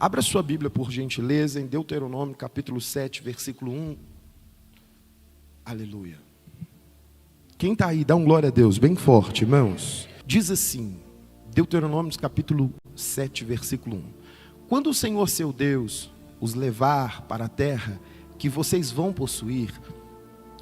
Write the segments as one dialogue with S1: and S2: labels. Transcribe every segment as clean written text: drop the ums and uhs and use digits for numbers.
S1: Abra sua Bíblia, por gentileza, em Deuteronômio, capítulo 7, versículo 1. Aleluia. Quem está aí, dá um glória a Deus, bem forte, irmãos. Diz assim, Deuteronômio, capítulo 7, versículo 1. Quando o Senhor seu Deus os levar para a terra que vocês vão possuir,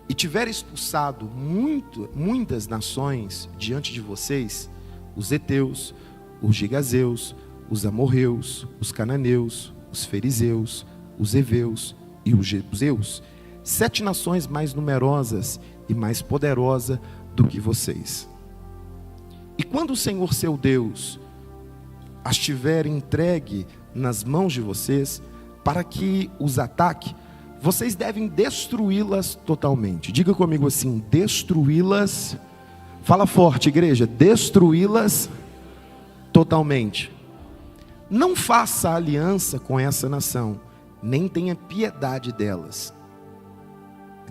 S1: e tiver expulsado muitas nações diante de vocês, os heteus, os gigazeus, os amorreus, os cananeus, os fariseus, os heveus e os jebuseus, 7 nações mais numerosas e mais poderosas do que vocês. E quando o Senhor seu Deus as tiver entregue nas mãos de vocês, para que os ataque, vocês devem destruí-las totalmente. Diga comigo assim, destruí-las. Fala forte, igreja, destruí-las totalmente. Não faça aliança com essa nação, nem tenha piedade delas.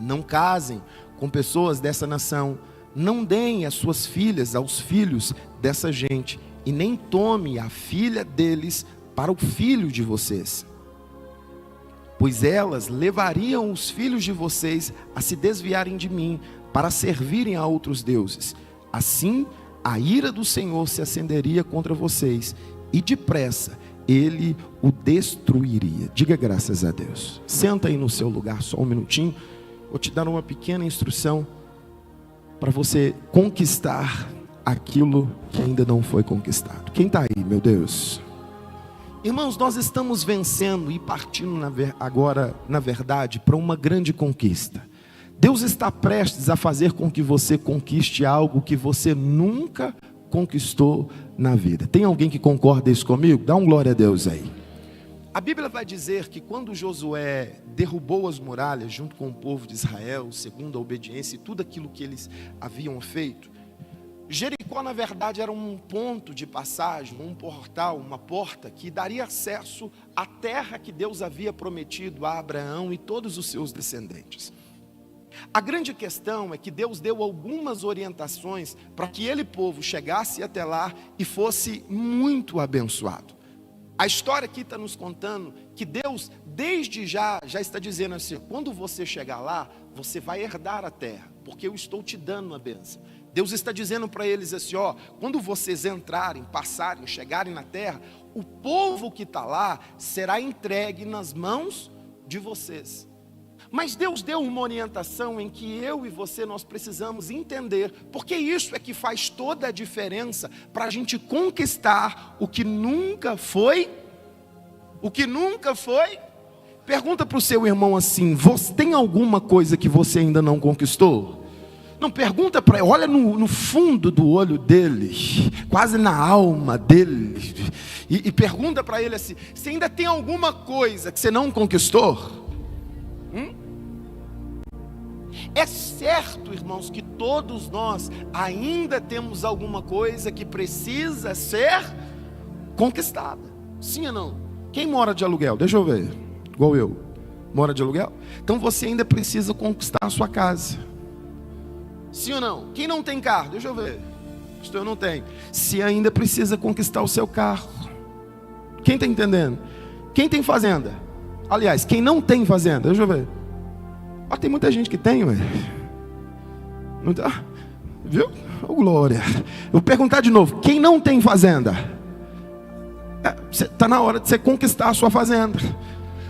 S1: Não casem com pessoas dessa nação, não deem as suas filhas aos filhos dessa gente, e nem tome a filha deles para o filho de vocês, pois elas levariam os filhos de vocês a se desviarem de mim, para servirem a outros deuses. Assim, a ira do Senhor se acenderia contra vocês, e depressa Ele o destruiria. Diga graças a Deus. Senta aí no seu lugar só um minutinho. Vou te dar uma pequena instrução para você conquistar aquilo que ainda não foi conquistado. Quem está aí, meu Deus? Irmãos, nós estamos vencendo e partindo agora, na verdade, para uma grande conquista. Deus está prestes a fazer com que você conquiste algo que você nunca conquistou na vida. Tem alguém que concorda isso comigo? Dá um glória a Deus aí. A Bíblia vai dizer que quando Josué derrubou as muralhas junto com o povo de Israel, segundo a obediência e tudo aquilo que eles haviam feito, Jericó na verdade era um ponto de passagem, um portal, uma porta que daria acesso à terra que Deus havia prometido a Abraão e todos os seus descendentes. A grande questão é que Deus deu algumas orientações para que aquele povo chegasse até lá e fosse muito abençoado. A história aqui está nos contando que Deus desde já está dizendo assim, quando você chegar lá, você vai herdar a terra, porque eu estou te dando uma bênção. Deus está dizendo para eles assim, quando vocês entrarem, passarem, chegarem na terra, o povo que está lá será entregue nas mãos de vocês. Mas Deus deu uma orientação em que eu e você nós precisamos entender, porque isso é que faz toda a diferença para a gente conquistar o que nunca foi. Pergunta para o seu irmão assim, você tem alguma coisa que você ainda não conquistou? Não, pergunta para ele, olha no fundo do olho dele, quase na alma dele, e pergunta para ele assim, você ainda tem alguma coisa que você não conquistou? É certo, irmãos, que todos nós ainda temos alguma coisa que precisa ser conquistada. Sim ou não? Quem mora de aluguel? Deixa eu ver. Igual eu. Mora de aluguel? Então você ainda precisa conquistar a sua casa. Sim ou não? Quem não tem carro? Deixa eu ver. Eu não tenho. Se ainda precisa conquistar o seu carro. Quem está entendendo? Quem tem fazenda? Aliás, quem não tem fazenda? Deixa eu ver. Tem muita gente que tem, ué. Viu? Oh, glória. Eu vou perguntar de novo. Quem não tem fazenda? Está na hora de você conquistar a sua fazenda.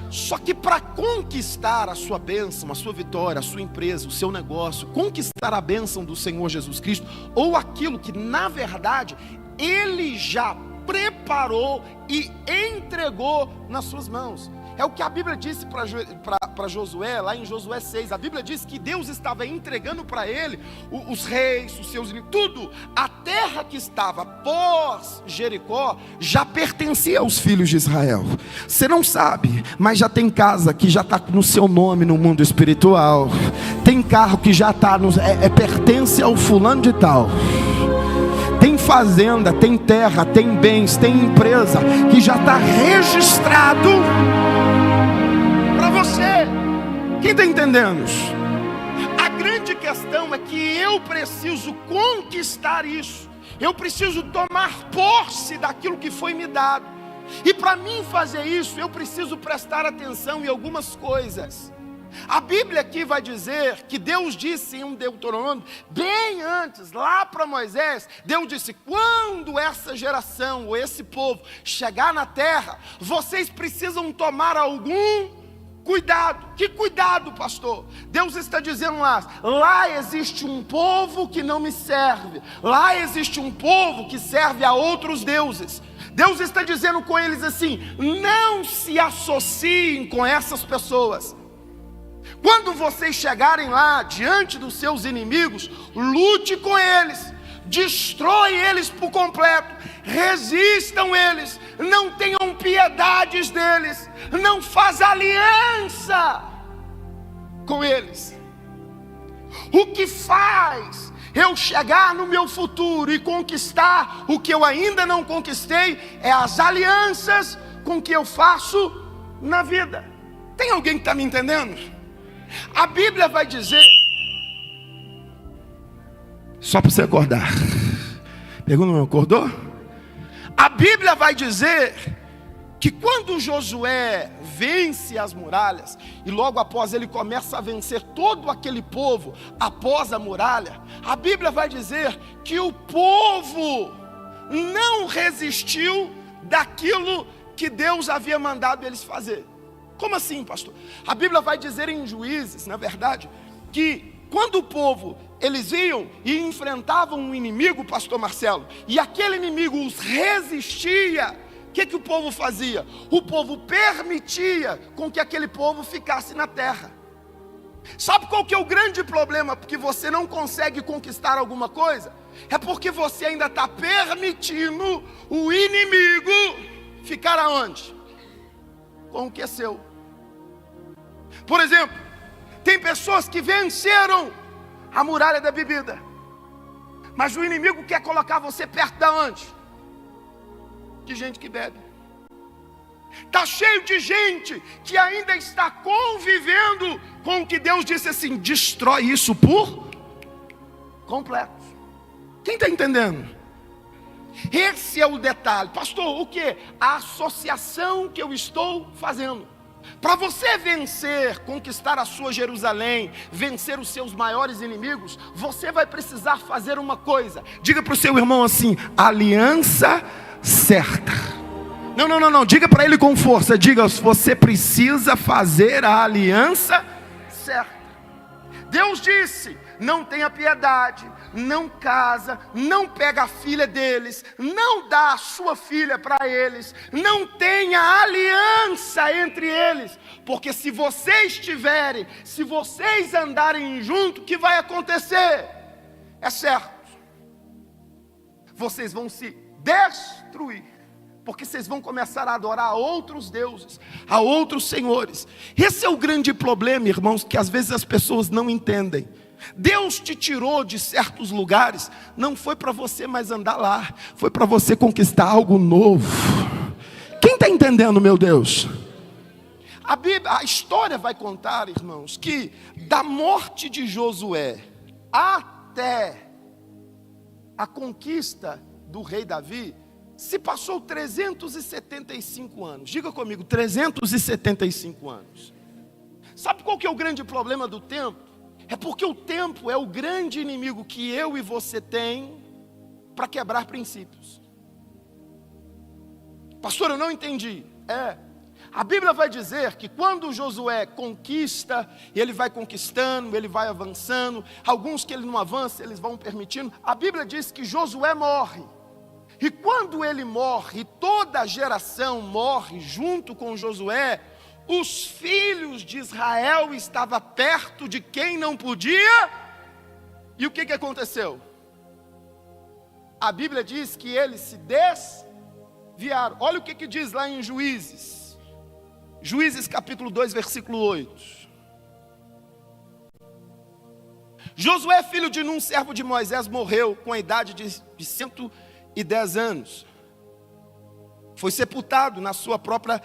S1: Só que para conquistar a sua bênção, a sua vitória, a sua empresa, o seu negócio, conquistar a bênção do Senhor Jesus Cristo, ou aquilo que na verdade Ele já preparou e entregou nas suas mãos. É o que a Bíblia disse para Josué, lá em Josué 6. A Bíblia diz que Deus estava entregando para ele os reis, os seus inimigos, tudo. A terra que estava pós Jericó já pertencia aos filhos de Israel. Você não sabe, mas já tem casa que já está no seu nome no mundo espiritual. Tem carro que já está, pertence ao fulano de tal. Tem fazenda, tem terra, tem bens, tem empresa que já está registrado para você. Quem está entendendo? A grande questão é que eu preciso conquistar isso. Eu preciso tomar posse daquilo que foi me dado. E para mim fazer isso, eu preciso prestar atenção em algumas coisas. A Bíblia aqui vai dizer que Deus disse em um Deuteronômio, bem antes, lá para Moisés, Deus disse: quando essa geração, ou esse povo, chegar na terra, vocês precisam tomar algum cuidado. Que cuidado, pastor? Deus está dizendo lá existe um povo que não me serve, lá existe um povo que serve a outros deuses. Deus está dizendo com eles assim: não se associem com essas pessoas. Quando vocês chegarem lá diante dos seus inimigos, lute com eles, destrói eles por completo, resistam eles, não tenham piedades deles, não faz aliança com eles. O que faz eu chegar no meu futuro e conquistar o que eu ainda não conquistei é as alianças com que eu faço na vida. Tem alguém que está me entendendo? A Bíblia vai dizer, só para você acordar, pergunta, não acordou? A Bíblia vai dizer que quando Josué vence as muralhas, e logo após ele começa a vencer todo aquele povo após a muralha, a Bíblia vai dizer que o povo não resistiu daquilo que Deus havia mandado eles fazer. Como assim, pastor? A Bíblia vai dizer em Juízes, na verdade, que quando o povo, eles iam e enfrentavam um inimigo, pastor Marcelo, e aquele inimigo os resistia, o que o povo fazia? O povo permitia com que aquele povo ficasse na terra. Sabe qual que é o grande problema? Porque você não consegue conquistar alguma coisa? É porque você ainda está permitindo o inimigo ficar aonde? Com o que é seu. Por exemplo, tem pessoas que venceram a muralha da bebida, mas o inimigo quer colocar você perto da onde? De gente que bebe. Está cheio de gente que ainda está convivendo com o que Deus disse assim: destrói isso por completo. Quem está entendendo? Esse é o detalhe. Pastor, o que? A associação que eu estou fazendo. Para você vencer, conquistar a sua Jerusalém, vencer os seus maiores inimigos, você vai precisar fazer uma coisa. Diga para o seu irmão assim: aliança certa. Não, diga para ele com força. Diga: você precisa fazer a aliança certa. Deus disse: não tenha piedade, não casa, não pega a filha deles, não dá a sua filha para eles, não tenha aliança entre eles, porque se vocês tiverem, se vocês andarem junto, o que vai acontecer? É certo, vocês vão se destruir, porque vocês vão começar a adorar a outros deuses, a outros senhores. Esse é o grande problema, irmãos, que às vezes as pessoas não entendem. Deus te tirou de certos lugares, não foi para você mais andar lá, foi para você conquistar algo novo. Quem está entendendo, meu Deus? A história vai contar, irmãos, que da morte de Josué até a conquista do rei Davi, se passou 375 anos. Diga comigo, 375 anos. Sabe qual que é o grande problema do tempo? É porque o tempo é o grande inimigo que eu e você tem para quebrar princípios. Pastor, eu não entendi. A Bíblia vai dizer que quando Josué conquista, ele vai conquistando, ele vai avançando, alguns que ele não avança, eles vão permitindo. A Bíblia diz que Josué morre. E quando ele morre, toda a geração morre junto com Josué, os filhos de Israel estavam perto de quem não podia. E o que aconteceu? A Bíblia diz que eles se desviaram. Olha o que diz lá em Juízes. Juízes capítulo 2, versículo 8. Josué, filho de Num, servo de Moisés, morreu com a idade de 110 anos. Foi sepultado na sua própria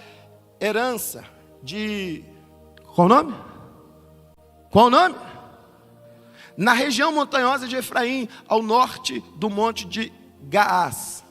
S1: herança de... Qual o nome? Qual o nome? Na região montanhosa de Efraim, ao norte do monte de Gaás.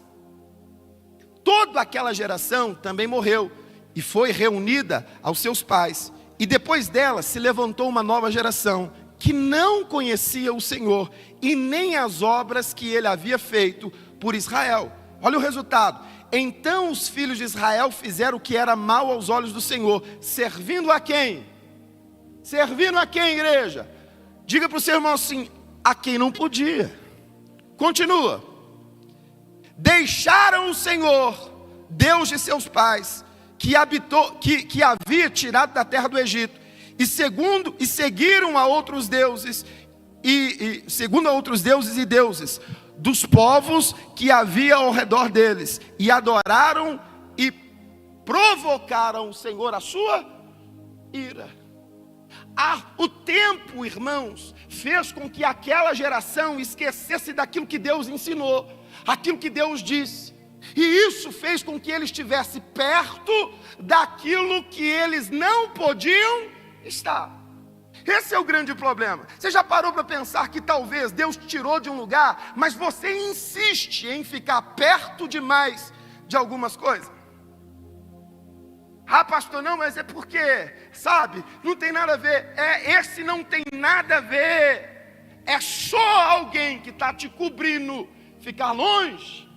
S1: Toda aquela geração também morreu e foi reunida aos seus pais. E depois dela se levantou uma nova geração que não conhecia o Senhor e nem as obras que ele havia feito por Israel. Olha o resultado. Então os filhos de Israel fizeram o que era mal aos olhos do Senhor, servindo a quem? Servindo a quem, igreja? Diga para o seu irmão assim: a quem não podia. Continua. Deixaram o Senhor, Deus de seus pais, que havia tirado da terra do Egito, e seguiram a outros deuses, segundo a outros deuses e deuses, dos povos que havia ao redor deles, e adoraram e provocaram o Senhor a sua ira. O tempo, irmãos, fez com que aquela geração esquecesse daquilo que Deus ensinou, aquilo que Deus disse, e isso fez com que eles estivessem perto daquilo que eles não podiam estar. Esse é o grande problema. Você já parou para pensar que talvez Deus te tirou de um lugar, mas você insiste em ficar perto demais de algumas coisas? Ah, pastor, não, mas é porque, sabe, não tem nada a ver. Esse não tem nada a ver. É só alguém que está te cobrindo ficar longe,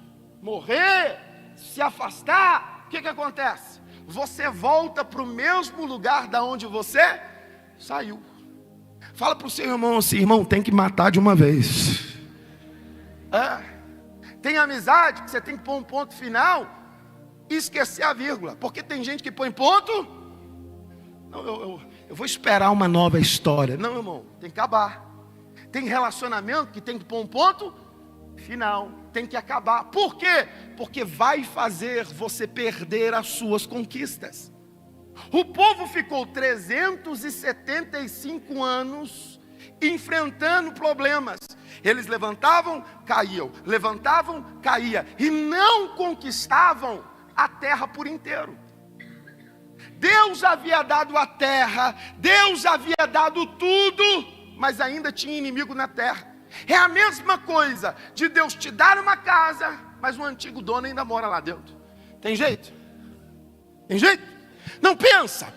S1: morrer, se afastar. O que acontece? Você volta para o mesmo lugar da onde você saiu. Fala para o seu irmão assim: irmão, tem que matar de uma vez. Tem amizade que você tem que pôr um ponto final e esquecer a vírgula, porque tem gente que põe ponto. Não, eu vou esperar uma nova história. Não, irmão, tem que acabar. Tem relacionamento que tem que pôr um ponto final, tem que acabar. Por quê? Porque vai fazer você perder as suas conquistas. O povo ficou 375 anos enfrentando problemas. Eles levantavam, caíam, levantavam, caía, e não conquistavam a terra por inteiro. Deus havia dado a terra, Deus havia dado tudo, mas ainda tinha inimigo na terra. É a mesma coisa de Deus te dar uma casa, mas o antigo dono ainda mora lá dentro. Tem jeito? Tem jeito? Não, pensa,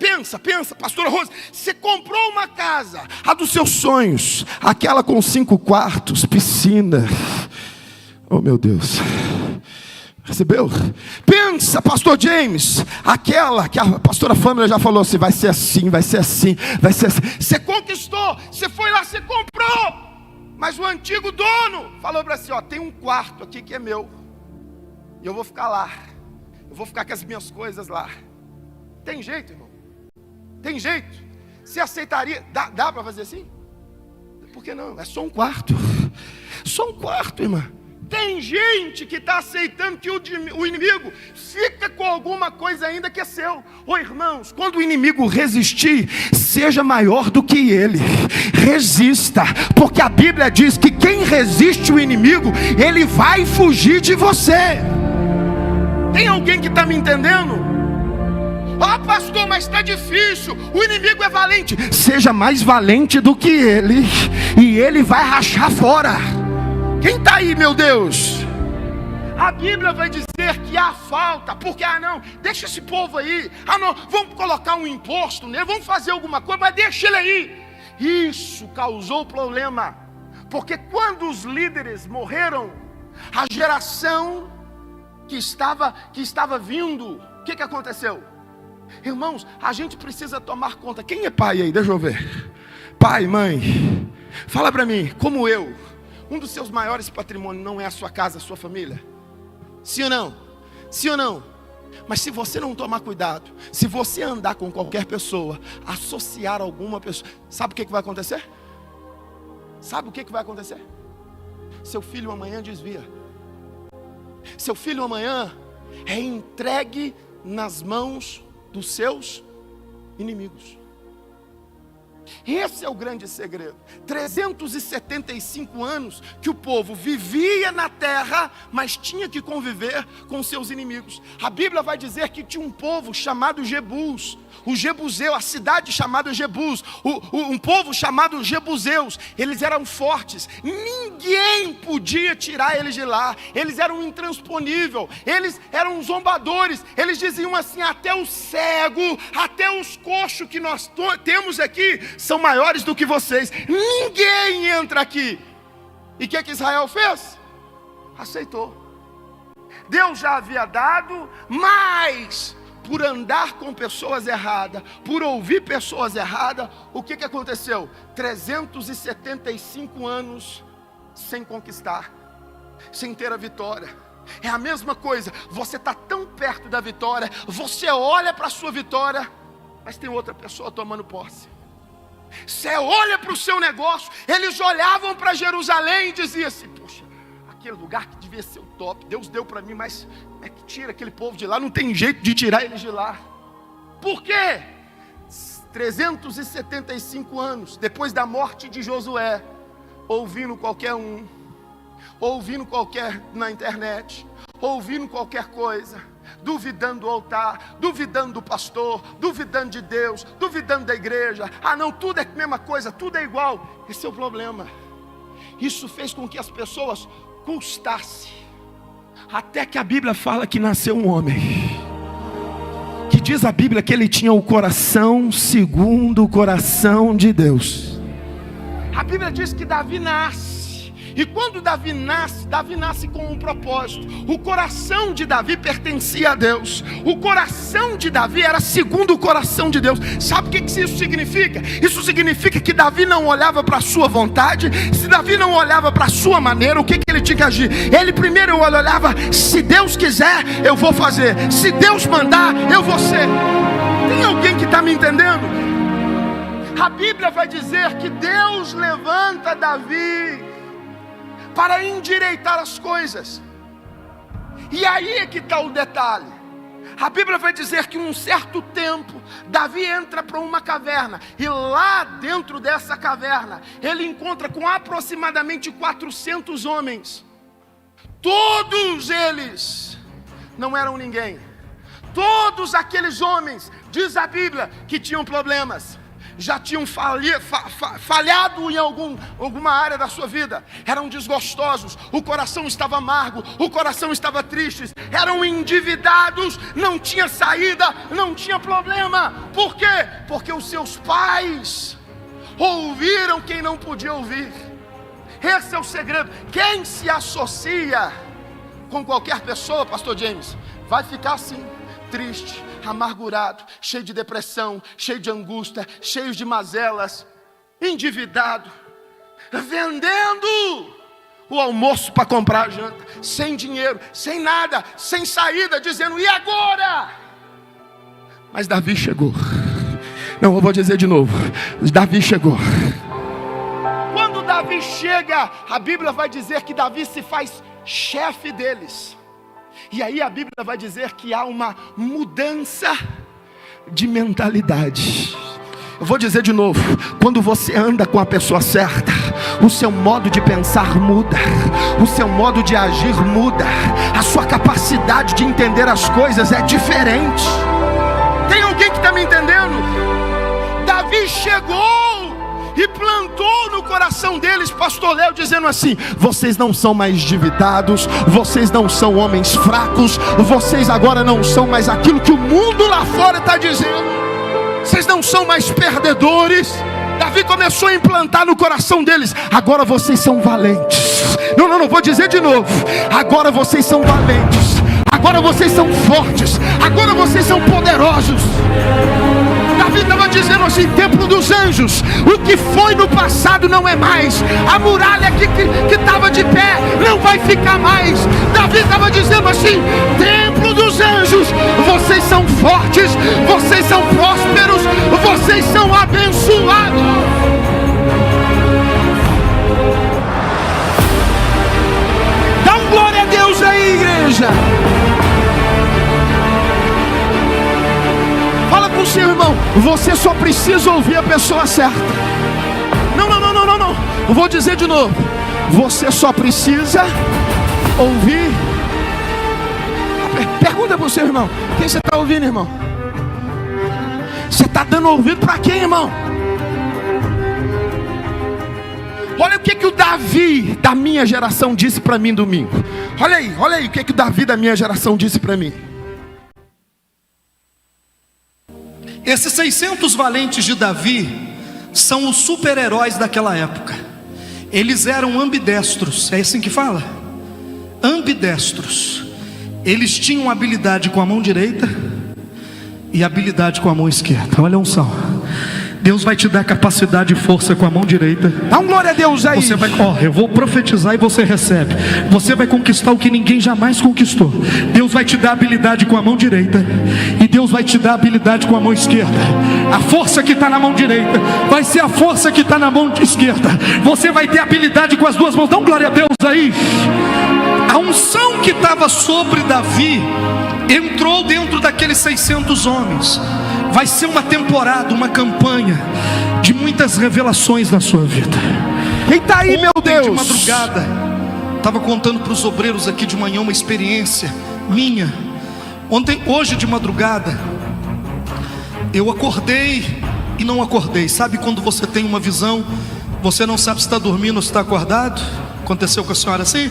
S1: pastora Rose, você comprou uma casa, a dos seus sonhos, aquela com 5 quartos, piscina. Oh meu Deus, recebeu? Pensa, pastor James, aquela que a pastora Fâmila já falou assim: vai ser assim, vai ser assim, vai ser assim. Você conquistou, você foi lá, você comprou, mas o antigo dono falou para você: ó, tem um quarto aqui que é meu, e eu vou ficar lá, eu vou ficar com as minhas coisas lá. Tem jeito, irmão? Tem jeito? Você aceitaria? Dá para fazer assim? Por que não? É só um quarto. Só um quarto, irmã. Tem gente que está aceitando que o inimigo fica com alguma coisa ainda que é seu. Ô irmãos, quando o inimigo resistir, seja maior do que ele. Resista, porque a Bíblia diz que quem resiste o inimigo, ele vai fugir de você. Tem alguém que está me entendendo? Pastor, mas está difícil, o inimigo é valente. Seja mais valente do que ele, e ele vai rachar fora. Quem está aí, meu Deus? A Bíblia vai dizer que há falta, porque não, deixa esse povo aí, não, vamos colocar um imposto nele, vamos fazer alguma coisa, mas deixa ele aí. Isso causou problema, porque quando os líderes morreram, a geração que estava vindo, o que aconteceu? Irmãos, a gente precisa tomar conta. Quem é pai aí? Deixa eu ver. Pai, mãe, fala para mim, como eu, um dos seus maiores patrimônios não é a sua casa, a sua família? Sim ou não? Sim ou não? Mas se você não tomar cuidado, se você andar com qualquer pessoa, associar alguma pessoa, sabe o que vai acontecer? Sabe o que vai acontecer? Seu filho amanhã desvia. Seu filho amanhã é entregue nas mãos dos seus inimigos. Esse é o grande segredo. 375 anos que o povo vivia na terra, mas tinha que conviver com seus inimigos. A Bíblia vai dizer que tinha um povo chamado Jebus, o Jebuseu, a cidade chamada Jebus, um povo chamado Jebuseus. Eles eram fortes, ninguém podia tirar eles de lá. Eles eram intransponíveis, eles eram zombadores. Eles diziam assim: até o cego, até os coxos que nós temos aqui são maiores do que vocês, ninguém entra aqui. E o que Israel fez? Aceitou. Deus já havia dado, mas por andar com pessoas erradas, por ouvir pessoas erradas, o que aconteceu? 375 anos sem conquistar, sem ter a vitória. É a mesma coisa, você está tão perto da vitória, você olha para a sua vitória, mas tem outra pessoa tomando posse. Você olha para o seu negócio, eles olhavam para Jerusalém e diziam assim: poxa, aquele lugar que devia ser o top, Deus deu para mim, mas é que tira aquele povo de lá, não tem jeito de tirar eles de lá. Por quê? 375 anos depois da morte de Josué, ouvindo qualquer um, ouvindo qualquer na internet, ouvindo qualquer coisa, duvidando do altar, duvidando do pastor, duvidando de Deus, duvidando da igreja. Ah não, tudo é a mesma coisa, tudo é igual. Esse é o problema. Isso fez com que as pessoas custassem, até que a Bíblia fala que nasceu um homem, que diz a Bíblia que ele tinha o coração segundo o coração de Deus. A Bíblia diz que Davi nasce. E quando Davi nasce com um propósito. O coração de Davi pertencia a Deus. O coração de Davi era segundo o coração de Deus. Sabe o que isso significa? Isso significa que Davi não olhava para a sua vontade. Se Davi não olhava para a sua maneira, o que ele tinha que agir? Ele primeiro olhava: se Deus quiser, eu vou fazer. Se Deus mandar, eu vou ser. Tem alguém que está me entendendo? A Bíblia vai dizer que Deus levanta Davi para endireitar as coisas. E aí é que está o detalhe. A Bíblia vai dizer que um certo tempo, Davi entra para uma caverna. E lá dentro dessa caverna, ele encontra com aproximadamente 400 homens. Todos eles não eram ninguém. Todos aqueles homens, diz a Bíblia, que tinham problemas. Já tinham falhado em alguma área da sua vida. Eram desgostosos, o coração estava amargo, o coração estava triste, eram endividados, não tinha saída, não tinha problema. Por quê? Porque os seus pais ouviram quem não podia ouvir. Esse é o segredo. Quem se associa com qualquer pessoa, pastor James, vai ficar assim, triste, amargurado, cheio de depressão, cheio de angústia, cheio de mazelas, endividado, vendendo o almoço para comprar a janta, sem dinheiro, sem nada, sem saída, dizendo: e agora? Mas Davi chegou. Não, eu vou dizer de novo. Davi chegou. Quando Davi chega, a Bíblia vai dizer que Davi se faz chefe deles. E aí a Bíblia vai dizer que há uma mudança de mentalidade. Eu vou dizer de novo: quando você anda com a pessoa certa, o seu modo de pensar muda, o seu modo de agir muda, a sua capacidade de entender as coisas é diferente. Tem alguém que está me entendendo? Davi chegou e plantou no coração deles, pastor Léo, dizendo assim: vocês não são mais endividados, vocês não são homens fracos, vocês agora não são mais aquilo que o mundo lá fora está dizendo, vocês não são mais perdedores. Davi começou a implantar no coração deles: agora vocês são valentes. Não, vou dizer de novo: agora vocês são valentes, agora vocês são fortes, agora vocês são poderosos. Davi estava dizendo assim: templo dos anjos, o que foi no passado não é mais. A muralha que estava de pé não vai ficar mais. Davi estava dizendo assim: templo dos anjos, vocês são fortes, vocês são prósperos, vocês são abençoados. Dá um glória a Deus aí, igreja. Fala com o seu irmão, você só precisa ouvir a pessoa certa. Não. Eu vou dizer de novo. Você só precisa ouvir. Pergunta para o seu irmão: quem você está ouvindo, irmão? Você está dando ouvido para quem, irmão? Olha o que o Davi da minha geração disse para mim domingo. Olha aí o que o Davi da minha geração disse para mim.
S2: Esses 600 valentes de Davi são os super-heróis daquela época. Eles eram ambidestros, é assim que fala? Ambidestros. Eles tinham habilidade com a mão direita e habilidade com a mão esquerda. Olha a unção. Deus vai te dar capacidade e força com a mão direita.
S1: Dá um glória a Deus aí.
S2: Você vai, eu vou profetizar e você recebe. Você vai conquistar o que ninguém jamais conquistou. Deus vai te dar habilidade com a mão direita e Deus vai te dar habilidade com a mão esquerda. A força que está na mão direita vai ser a força que está na mão esquerda. Você vai ter habilidade com as duas mãos. Dá um glória a Deus aí. A unção que estava sobre Davi entrou dentro daqueles 600 homens. Vai ser uma temporada, uma campanha de muitas revelações na sua vida.
S1: Quem está aí, meu Deus?
S2: De madrugada, estava contando para os obreiros aqui de manhã uma experiência minha. Hoje de madrugada, eu acordei e não acordei. Sabe quando você tem uma visão, você não sabe se está dormindo ou se está acordado? Aconteceu com a senhora assim?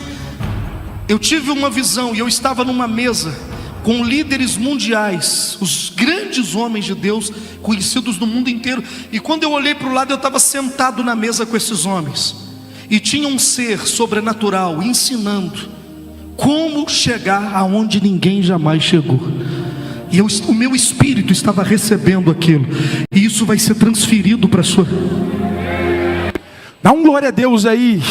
S2: Eu tive uma visão e eu estava numa mesa com líderes mundiais, os grandes homens de Deus, conhecidos no mundo inteiro. E quando eu olhei para o lado, eu estava sentado na mesa com esses homens. E tinha um ser sobrenatural ensinando como chegar aonde ninguém jamais chegou. E o meu espírito estava recebendo aquilo. E isso vai ser transferido para a sua...
S1: Dá um glória a Deus aí.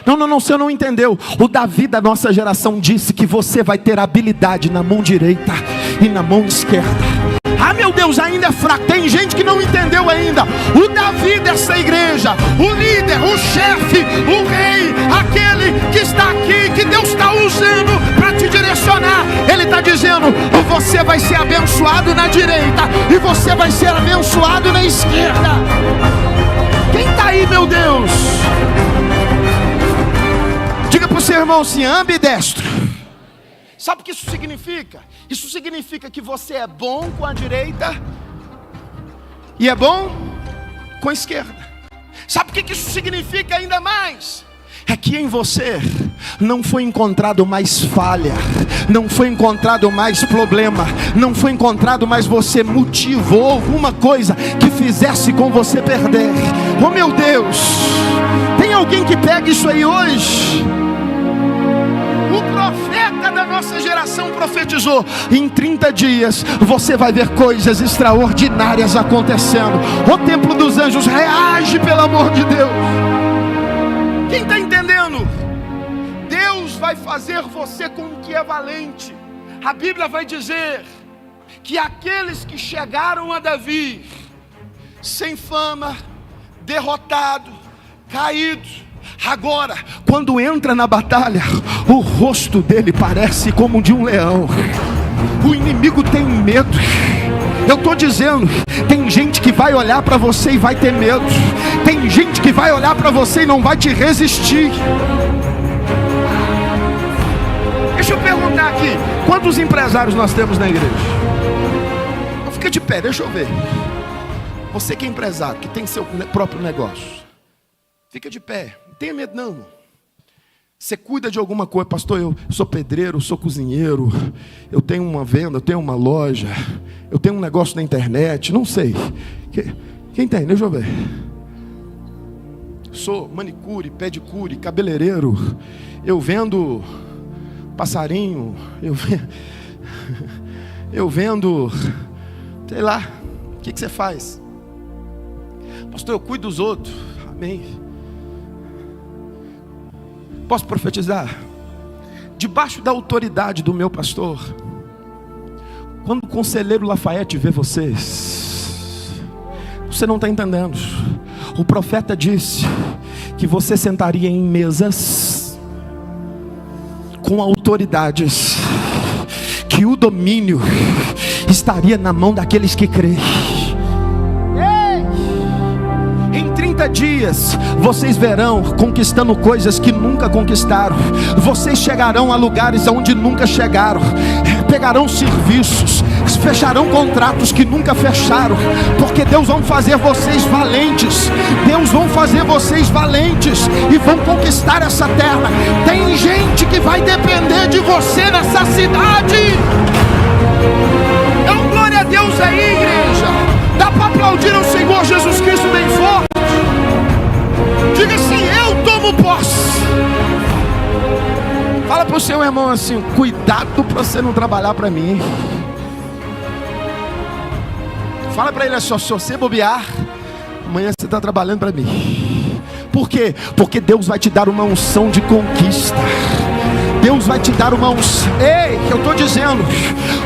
S1: Não, você não entendeu. O Davi da nossa geração disse que você vai ter habilidade na mão direita e na mão esquerda. Ah, meu Deus, ainda é fraco. Tem gente que não entendeu ainda. O Davi dessa igreja, o líder, o chefe, o rei, aquele que está aqui, que Deus está usando para te direcionar. Ele está dizendo: você vai ser abençoado na direita e você vai ser abençoado na esquerda. Quem está aí, meu Deus? Diga para o seu irmão assim: ambidestro. Sabe o que isso significa? Isso significa que você é bom com a direita e é bom com a esquerda. Sabe o que isso significa ainda mais? É que em você não foi encontrado mais falha, não foi encontrado mais problema, não foi encontrado mais você motivo ou alguma coisa que fizesse com você perder. Oh meu Deus, tem alguém que pega isso aí hoje? O profeta da nossa geração profetizou: em 30 dias você vai ver coisas extraordinárias acontecendo. O templo dos anjos reage, pelo amor de Deus. Quem está entendendo? Deus vai fazer você com o que é valente. A Bíblia vai dizer que aqueles que chegaram a Davi sem fama, derrotado, caído, agora, quando entra na batalha, o rosto dele parece como de um leão. O inimigo tem medo. Eu estou dizendo, tem gente que vai olhar para você e vai ter medo. Tem gente que vai olhar para você e não vai te resistir. Deixa eu perguntar aqui: quantos empresários nós temos na igreja? Não, fica de pé, deixa eu ver. Você que é empresário, que tem seu próprio negócio, fica de pé, não tenha medo não. Você cuida de alguma coisa: pastor, eu sou pedreiro, eu sou cozinheiro, eu tenho uma venda, eu tenho uma loja, eu tenho um negócio na internet, não sei. Quem tem? Deixa eu ver. Sou manicure, pedicure, cabeleireiro, eu vendo passarinho, eu vendo, sei lá, o que você faz? Pastor, eu cuido dos outros. Amém. Posso profetizar? Debaixo da autoridade do meu pastor, quando o conselheiro Lafayette vê vocês, você não está entendendo. O profeta disse que você sentaria em mesas com autoridades, que o domínio estaria na mão daqueles que creem. Em 30 dias, vocês verão conquistando coisas que nunca conquistaram. Vocês chegarão a lugares onde nunca chegaram. Pegarão serviços, fecharão contratos que nunca fecharam. Porque Deus vai fazer vocês valentes. Deus vai fazer vocês valentes e vão conquistar essa terra. Tem gente que vai depender de você nessa cidade. É um glória a Deus aí, igreja. Dá para aplaudir ao Senhor Jesus Cristo bem forte? Diga assim: eu tomo posse. Fala para o seu irmão assim: cuidado para você não trabalhar para mim. Fala para ele assim: se você bobear, amanhã você está trabalhando para mim. Por quê? Porque Deus vai te dar uma unção de conquista. Deus vai te dar uma unção. Ei, eu estou dizendo,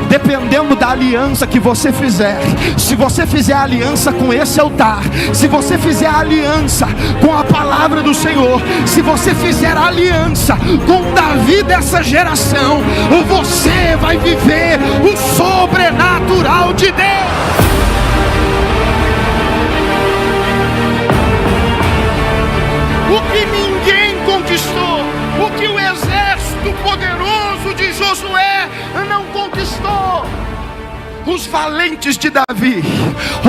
S1: dependendo da aliança que você fizer, se você fizer aliança com esse altar, se você fizer aliança com a palavra do Senhor, se você fizer aliança com Davi dessa geração, você vai viver o sobrenatural de Deus. O que ninguém conquistou, o que o exército poderoso de Josué não conquistou. Os valentes de Davi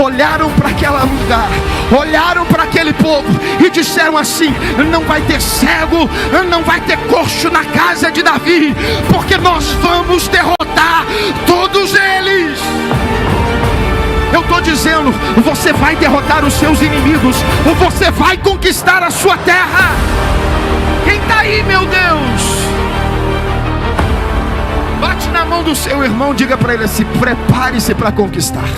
S1: olharam para aquele lugar, olharam para aquele povo e disseram assim: não vai ter cego, não vai ter coxo na casa de Davi, porque nós vamos derrotar todos eles. Eu estou dizendo, você vai derrotar os seus inimigos, você vai conquistar a sua terra. Quem está aí, meu Deus? Bate na mão do seu irmão, diga para ele assim: prepare-se para conquistar.